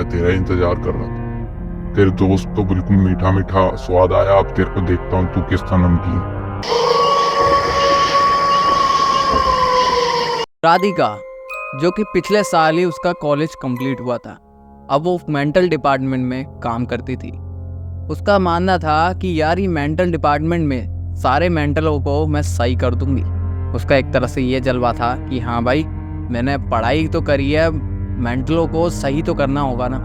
तेरा ही इंतजार कर रहा था। तेरे दोस्त तो बिल्कुल मीठा मीठा स्वाद आया, अब तेरे को देखता हूँ तू किसका नमकीन। राधिका, जो कि पिछले साल ही उसका कॉलेज कंप्लीट हुआ था, अब वो मेंटल डिपार्टमेंट में काम करती थी। उसका मानना था कि यार ये मेंटल डिपार्टमेंट में सारे मेंटलों को मैं सही कर दूंगी। उसका एक तरह से ये जलवा था कि हाँ भाई, मैंने पढ़ाई तो करी है, मेंटलों को सही तो करना होगा ना।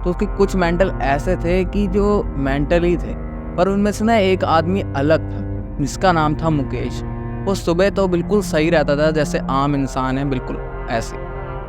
तो उसके कुछ मेंटल ऐसे थे कि जो मेंटली थे, पर उनमें से ना एक आदमी अलग था जिसका नाम था मुकेश। वो सुबह तो बिल्कुल सही रहता था, जैसे आम इंसान है, बिल्कुल ऐसे,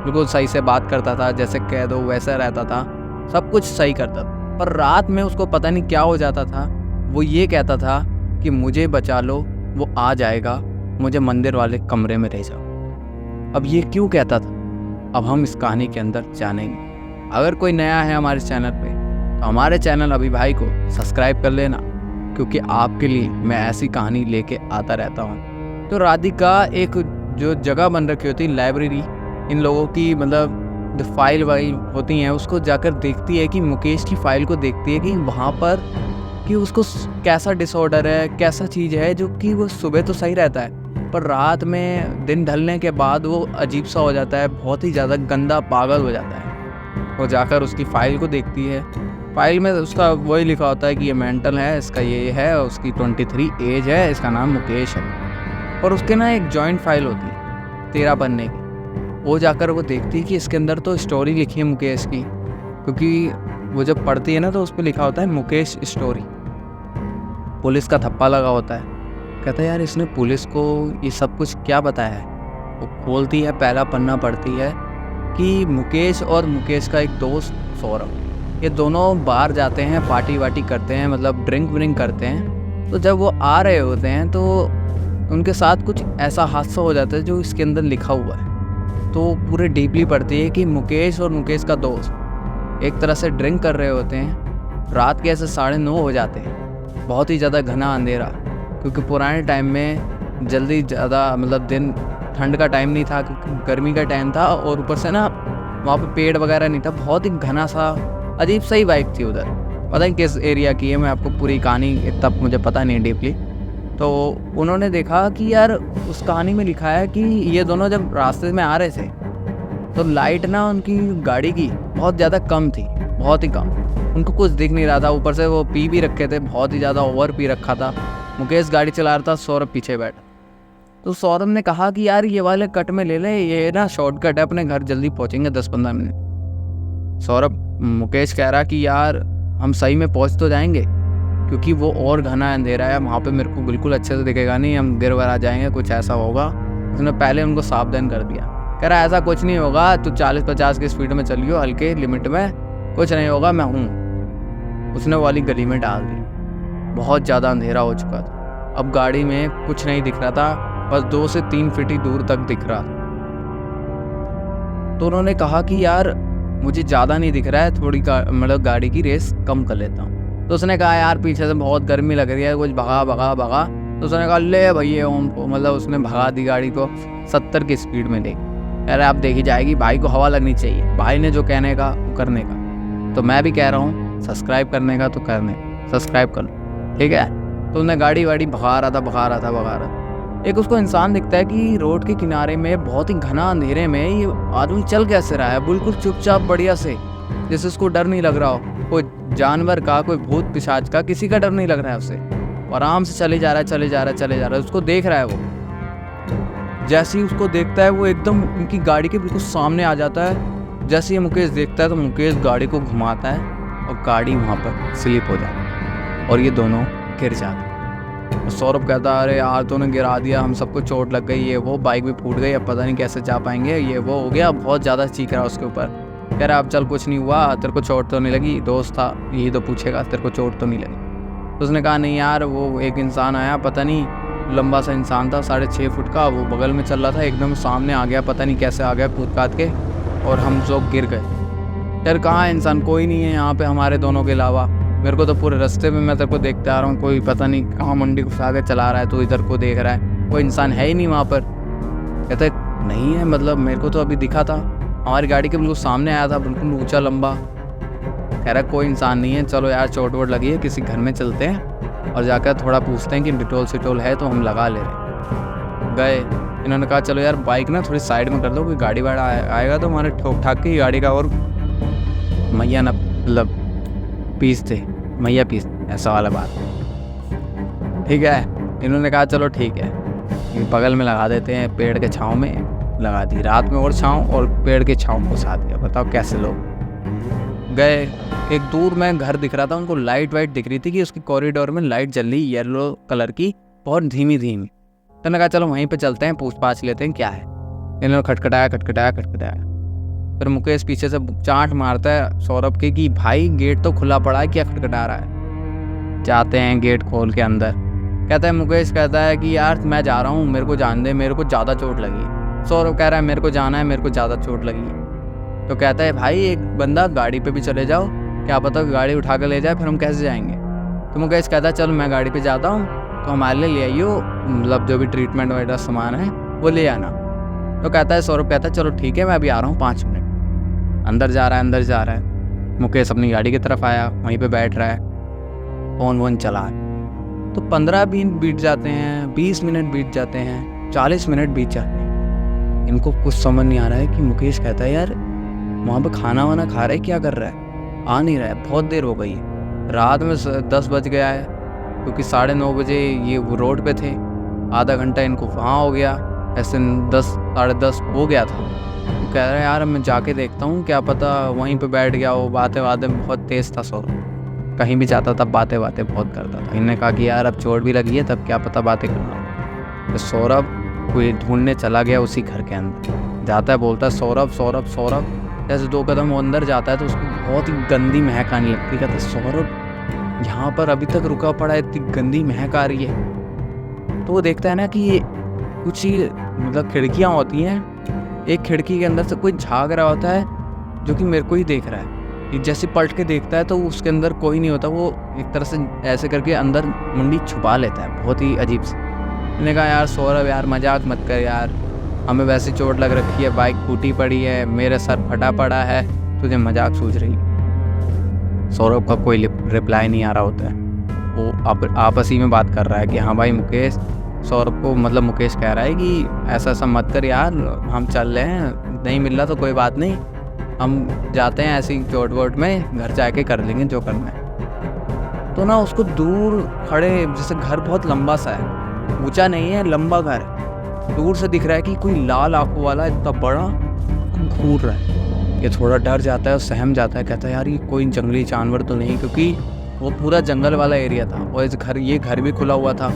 बिल्कुल सही से बात करता था, जैसे कह दो वैसा रहता था, सब कुछ सही करता था। पर रात में उसको पता नहीं क्या हो जाता था, वो ये कहता था कि मुझे बचा लो, वो आ जाएगा, मुझे मंदिर वाले कमरे में ले जाओ। अब ये क्यों कहता था, अब हम इस कहानी के अंदर जानेंगे। अगर कोई नया है हमारे चैनल पे, तो हमारे चैनल अभी भाई को सब्सक्राइब कर लेना, क्योंकि आपके लिए मैं ऐसी कहानी लेके आता रहता हूँ। तो राधिका एक जो जगह बन रखी होती, लाइब्रेरी, इन लोगों की मतलब जो फाइल वाइल होती हैं, उसको जाकर देखती है कि मुकेश की फाइल को देखती है कि वहाँ पर कि उसको कैसा डिसऑर्डर है, कैसा चीज़ है, जो कि वो सुबह तो सही रहता है, पर रात में दिन ढलने के बाद वो अजीब सा हो जाता है, बहुत ही ज़्यादा गंदा पागल हो जाता है। वो जाकर उसकी फ़ाइल को देखती है, फाइल में उसका वही लिखा होता है कि ये मेंटल है, इसका ये है, उसकी 23 एज है, इसका नाम मुकेश है। और उसके ना एक जॉइंट फाइल होती है 13 पन्ने की। वो जाकर वो देखती है कि इसके अंदर तो स्टोरी लिखी है मुकेश की, क्योंकि वो जब पढ़ती है ना तो उस पर लिखा होता है मुकेश स्टोरी। पुलिस का थप्पा लगा होता है। कहता है यार इसने पुलिस को ये सब कुछ क्या बताया है। वो खोलती है, पहला पन्ना पढ़ती है कि मुकेश और मुकेश का एक दोस्त सौरभ, ये दोनों बाहर जाते हैं, पार्टी वार्टी करते हैं, मतलब ड्रिंक व्रिंक करते हैं। तो जब वो आ रहे होते हैं तो उनके साथ कुछ ऐसा हादसा हो जाता है जो इसके अंदर लिखा हुआ है। तो पूरे डीपली पढ़ती है कि मुकेश और मुकेश का दोस्त एक तरह से ड्रिंक कर रहे होते हैं, रात के ऐसे 9:30 हो जाते हैं, बहुत ही ज़्यादा घना अंधेरा, क्योंकि पुराने टाइम में जल्दी ज़्यादा मतलब दिन, ठंड का टाइम नहीं था, क्योंकि गर्मी का टाइम था, और ऊपर से ना वहाँ पे पेड़ वगैरह नहीं था, बहुत ही घना सा अजीब सा ही वाइब थी उधर। पता नहीं किस एरिया की है, मैं आपको पूरी कहानी इतना मुझे पता नहीं डीपली। तो उन्होंने देखा कि यार उस कहानी में लिखा है कि ये दोनों जब रास्ते में आ रहे थे तो लाइट ना उनकी गाड़ी की बहुत ज़्यादा कम थी, बहुत ही कम, उनको कुछ दिख नहीं रहा था। ऊपर से वो पी भी रखे थे, बहुत ही ज़्यादा ओवर पी रखा था। मुकेश गाड़ी चला रहा था, सौरभ पीछे बैठा। तो सौरभ ने कहा कि यार ये वाले कट में ले ले, ये ना शॉर्टकट है, अपने घर जल्दी पहुँचेंगे 10-15 मिनट। सौरभ, मुकेश कह रहा कि यार हम सही में पहुँच तो जाएंगे, क्योंकि वो और घना अंधेरा है, वहाँ पे मेरे को बिल्कुल अच्छे से दिखेगा नहीं, हम गिर वर आ जाएंगे, कुछ ऐसा होगा। उसने पहले उनको सावधान कर दिया, कह रहा ऐसा कुछ नहीं होगा, तू 40-50 की स्पीड में चलियो, हल्के लिमिट में, कुछ नहीं होगा, मैं हूँ। उसने वाली गली में डाल दी। बहुत ज़्यादा अंधेरा हो चुका था, अब गाड़ी में कुछ नहीं दिख रहा था, बस 2 से 3 फीट ही दूर तक दिख रहा। तो उन्होंने कहा कि यार मुझे ज़्यादा नहीं दिख रहा है, थोड़ी मतलब गाड़ी की रेस कम कर लेता हूँ। तो उसने कहा यार पीछे से बहुत गर्मी लग रही है, कुछ भगा भगा भगा। तो उसने कहा ले भैया ओम को, मतलब उसने भगा दी गाड़ी को 70 की स्पीड में ले। अरे आप देखी जाएगी, भाई को हवा लगनी चाहिए, भाई ने जो कहने का वो करने का। तो मैं भी कह रहा हूँ सब्सक्राइब करने का तो करने, सब्सक्राइब कर लो, ठीक है। तो उसने गाड़ी वाड़ी भगा रहा था। एक उसको इंसान दिखता है कि रोड के किनारे में बहुत ही घना अंधेरे में ये आदमी चल कैसे रहा है, बिल्कुल चुपचाप बढ़िया से, जैसे उसको डर नहीं लग रहा हो, कोई जानवर का, कोई भूत पिशाच का, किसी का डर नहीं लग रहा है उसे। आराम से चले जा रहा है, उसको देख रहा है। वो जैसे ही उसको देखता है वो एकदम उनकी गाड़ी के बिल्कुल सामने आ जाता है। जैसे ही मुकेश देखता है तो मुकेश गाड़ी को घुमाता है और गाड़ी वहाँ पर स्लिप हो जाती है और ये दोनों गिर जाते हैं। सौरभ कहता है अरे यार तूने गिरा दिया, हम सबको चोट लग गई, ये वो, बाइक भी फूट गई, अब पता नहीं कैसे जा पाएंगे, ये वो हो गया। बहुत ज़्यादा चीख रहा है उसके ऊपर, कह रहा अब चल कुछ नहीं हुआ, तेरे को चोट तो नहीं लगी, दोस्त था यही तो पूछेगा, तेरे को चोट तो नहीं लगी। तो उसने कहा नहीं यार, वो एक इंसान आया, पता नहीं लंबा सा इंसान था, 6.5 फुट का, वो बगल में चल रहा था, एकदम सामने आ गया, पता नहीं कैसे आ गया कूद काद के, और हम लोग गिर गए। यार कहाँ इंसान, कोई नहीं है यहाँ पे हमारे दोनों के अलावा, मेरे को तो पूरे रास्ते में मैं तेरे को देखते आ रहा हूँ, कोई पता नहीं कहाँ मंडी घुसा के चला रहा है, तो इधर को देख रहा है, कोई इंसान है ही नहीं वहाँ पर। कहता है नहीं है, मतलब मेरे को तो अभी दिखा था, हमारी गाड़ी के बिल्कुल सामने आया था, बिल्कुल ऊंचा लंबा, कह रहा कोई इंसान नहीं है, चलो यार चोट वोट लगी है, किसी घर में चलते हैं और जाकर थोड़ा पूछते हैं कि डिटोल सिटोल है तो हम लगा ले रहे। गए, इन्होंने कहा चलो यार बाइक ना थोड़ी साइड में कर दो, कोई गाड़ी वाड़ा आएगा तो हमारे ठोक ठाक के गाड़ी का और मैया ना मतलब पीस थे, मैया पीस, ऐसा वाला बात। ठीक है, इन्होंने कहा चलो ठीक है, बगल में लगा देते हैं, पेड़ के छाँव में लगा दी, रात में और छाँव और पेड़ के छाँव को साथ दिया। बताओ कैसे लोग। गए, एक दूर में घर दिख रहा था, उनको लाइट वाइट दिख रही थी कि उसकी कॉरिडोर में लाइट जल रही येलो कलर की, बहुत धीमी धीमी। तो मैंने कहा चलो वहीं पे चलते हैं, पूछ पाछ लेते हैं क्या है। इन्होंने खटखटाया खटखटाया खटखटाया, फिर मुकेश पीछे से चांट मारता है सौरभ के कि भाई गेट तो खुला पड़ा है, क्या खटखटा रहा है। जाते हैं गेट खोल के अंदर, कहता है मुकेश कहता है कि यार मैं जा रहा हूँ, मेरे को जान दे, मेरे को ज़्यादा चोट लगी। सौरभ कह रहा है मेरे को जाना है, मेरे को ज़्यादा चोट लगी। तो कहता है भाई एक बंदा गाड़ी पे भी चले जाओ, क्या पता गाड़ी उठा कर ले जाए, फिर हम कैसे जाएंगे। तो मुकेश कहता है चल मैं गाड़ी पे जाता हूँ, तो हमारे लिए ले आइयो, मतलब जो भी ट्रीटमेंट वगैरह सामान है वो ले आना। तो कहता है सौरभ कहता है चलो ठीक है मैं अभी आ रहा हूँ 5 मिनट। अंदर जा रहा है। मुकेश अपनी गाड़ी की तरफ आया, वहीं पे बैठ रहा है, फ़ोन वोन चला है। तो 15 मिनट बीत जाते हैं, 20 मिनट बीत जाते हैं, 40 मिनट बीत जाते हैं। इनको कुछ समझ नहीं आ रहा है कि मुकेश कहता है यार वहाँ पे खाना वाना खा रहा है, क्या कर रहा है, आ नहीं रहा है, बहुत देर हो गई है, रात में 10 बज गया है, क्योंकि 9:30 बजे ये वो रोड पे थे, आधा घंटा इनको वहाँ हो गया, ऐसे 10 साढ़े 10 हो गया था। तो कह रहा है यार मैं जाके देखता हूँ, क्या पता वहीं पे बैठ गया हो, बातें बहुत तेज़ था सौरभ, कहीं भी जाता था बातें बहुत करता था। इन्होंने कहा कि यार अब चोट भी लगी है तब क्या पता बातें करना। तो सौरभ कोई ढूंढने चला गया उसी घर के अंदर, जाता है बोलता है सौरभ सौरभ सौरभ। जैसे 2 कदम वो अंदर जाता है तो उसको बहुत ही गंदी महक आने लगती है। कहता है सौरभ यहाँ पर अभी तक रुका पड़ा है, इतनी गंदी महक आ रही है। तो वो देखता है ना कि ये कुछ ही मतलब खिड़कियाँ होती हैं, एक खिड़की के अंदर से कोई झाँक रहा होता है जो कि मेरे को ही देख रहा है। जैसे पलट के देखता है तो उसके अंदर कोई नहीं होता, वो एक तरह से ऐसे करके अंदर मुंडी छुपा लेता है, बहुत ही अजीब से। मैंने कहा यार सौरभ यार मजाक मत कर यार, हमें वैसे चोट लग रखी है, बाइक टूटी पड़ी है, मेरा सर फटा पड़ा है, तुझे मजाक सूझ रही है। सौरभ का कोई रिप्लाई नहीं आ रहा होता है, वो आपस ही में बात कर रहा है कि हाँ भाई मुकेश, सौरभ को मतलब मुकेश कह रहा है कि ऐसा ऐसा मत कर यार, हम चल रहे हैं, नहीं मिल रहा तो कोई बात नहीं, हम जाते हैं ऐसी चोट वोट में, घर जाके कर लेंगे जो करना है। तो ना उसको दूर खड़े, जैसे घर बहुत लंबा सा है, ऊंचा नहीं है, लंबा घर है, दूर से दिख रहा है कि कोई लाल आंखों वाला इतना बड़ा घूर रहा है। ये थोड़ा डर जाता है, सहम जाता है, कहता है यार ये कोई जंगली जानवर तो नहीं, क्योंकि वो पूरा जंगल वाला एरिया था और ये घर भी खुला हुआ था।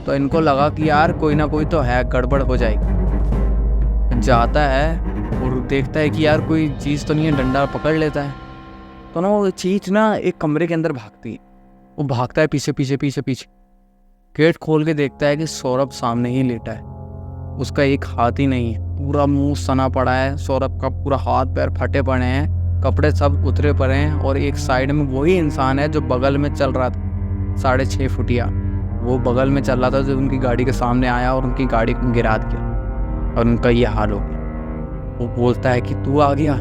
तो इनको लगा कि यार कोई ना कोई तो है, गड़बड़ हो जाएगी। जाता है और देखता है कि यार कोई चीज़ तो नहीं है, डंडा पकड़ लेता है। तो ना वो चीज़ ना एक कमरे के अंदर भागती है, वो भागता है पीछे पीछे पीछे पीछे, गेट खोल के देखता है कि सौरभ सामने ही लेटा है, उसका एक हाथ ही नहीं है, पूरा मुंह सना पड़ा है, सौरभ का पूरा हाथ पैर फटे पड़े हैं, कपड़े सब उतरे पड़े हैं, और एक साइड में वही इंसान है जो बगल में चल रहा था 6.5 फुटिया, वो बगल में चल रहा था जो उनकी गाड़ी के सामने आया और उनकी गाड़ी को गिरा दिया और उनका ये हाल हो गया। वो बोलता है कि तू आ गया।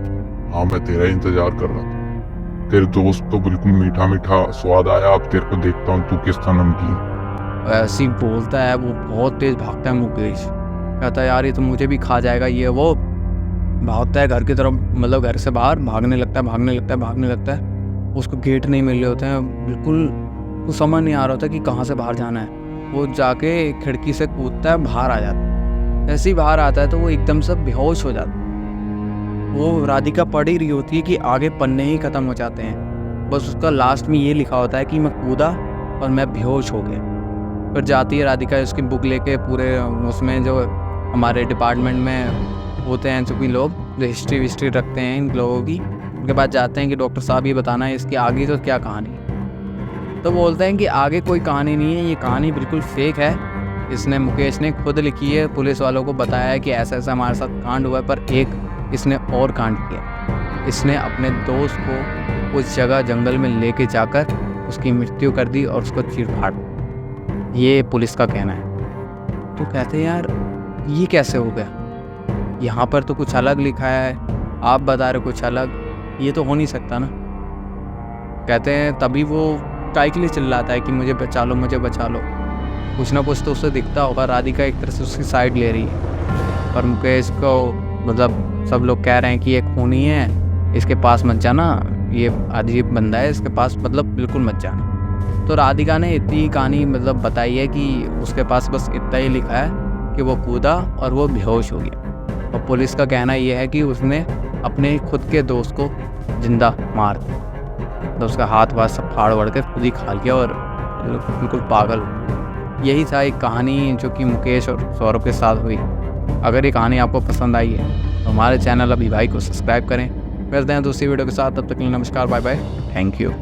हाँ मैं तेरा इंतजार कर रहा था, तेरे दोस्त तो बिल्कुल मीठा मीठा स्वाद आया, अब तेरे को देखता हूँ तू किस तरह नमकीन। ऐसे ही बोलता है, वो बहुत तेज भागता है मुकेश, कहता है यार ये तो मुझे भी खा जाएगा, ये वो भागता है घर की तरफ, मतलब घर से बाहर भागने लगता है। उसको गेट नहीं मिल रहे होते हैं, बिल्कुल तो समझ नहीं आ रहा होता कि कहाँ से बाहर जाना है। वो जाके खिड़की से कूदता है, बाहर आ जाता है। जैसे ही बाहर आता है तो वो एकदम से बेहोश हो जाता है। वो राधिका पढ़ ही रही होती है कि आगे पन्ने ही ख़त्म हो जाते हैं, बस उसका लास्ट में ये लिखा होता है कि मैं कूदा और मैं बेहोश हो गया। फिर जाती है राधिका उसकी बुक लेके, पूरे उसमें जो हमारे डिपार्टमेंट में होते हैं जो भी लोग जो हिस्ट्री रखते हैं इन लोगों की, उनके पास जाते हैं कि डॉक्टर साहब ये बताना है इसकी आगे तो क्या कहानी। तो बोलते हैं कि आगे कोई कहानी नहीं है, ये कहानी बिल्कुल फेक है, इसने मुकेश ने खुद लिखी है, पुलिस वालों को बताया है कि ऐसा ऐसा हमारे साथ कांड हुआ है, पर एक इसने और कांड किया, इसने अपने दोस्त को उस जगह जंगल में लेके जाकर उसकी मृत्यु कर दी और उसको चीर फाड़, ये पुलिस का कहना है। तो कहते हैं यार ये कैसे हो गया, यहाँ पर तो कुछ अलग लिखा है, आप बता रहे कुछ अलग, ये तो हो नहीं सकता ना। कहते हैं तभी वो काय के लिए चिल्लाता है कि मुझे बचा लो, मुझे बचा लो। कुछ ना कुछ तो उसे दिखता होगा। राधिका एक तरह से उसकी साइड ले रही है, पर मुकेश को मतलब सब लोग कह रहे हैं कि ये खूनी है, इसके पास मत जाना, ये अजीब बंदा है, इसके पास मतलब बिल्कुल मत जाना। तो राधिका ने इतनी कहानी मतलब बताई है कि उसके पास बस इतना ही लिखा है कि वो कूदा और वो बेहोश हो गया। और पुलिस का कहना ये है कि उसने अपने खुद के दोस्त को जिंदा मार दिया, तो उसका हाथ वाथ सब फाड़ वड़ के खुद ही खा लिया और बिल्कुल पागल। यही था एक कहानी जो कि मुकेश और सौरभ के साथ हुई। अगर ये कहानी आपको पसंद आई है तो हमारे चैनल अभी भाई को सब्सक्राइब करें। मिलते हैं दूसरी वीडियो के साथ, तब तक के लिए नमस्कार, बाय बाय, थैंक यू।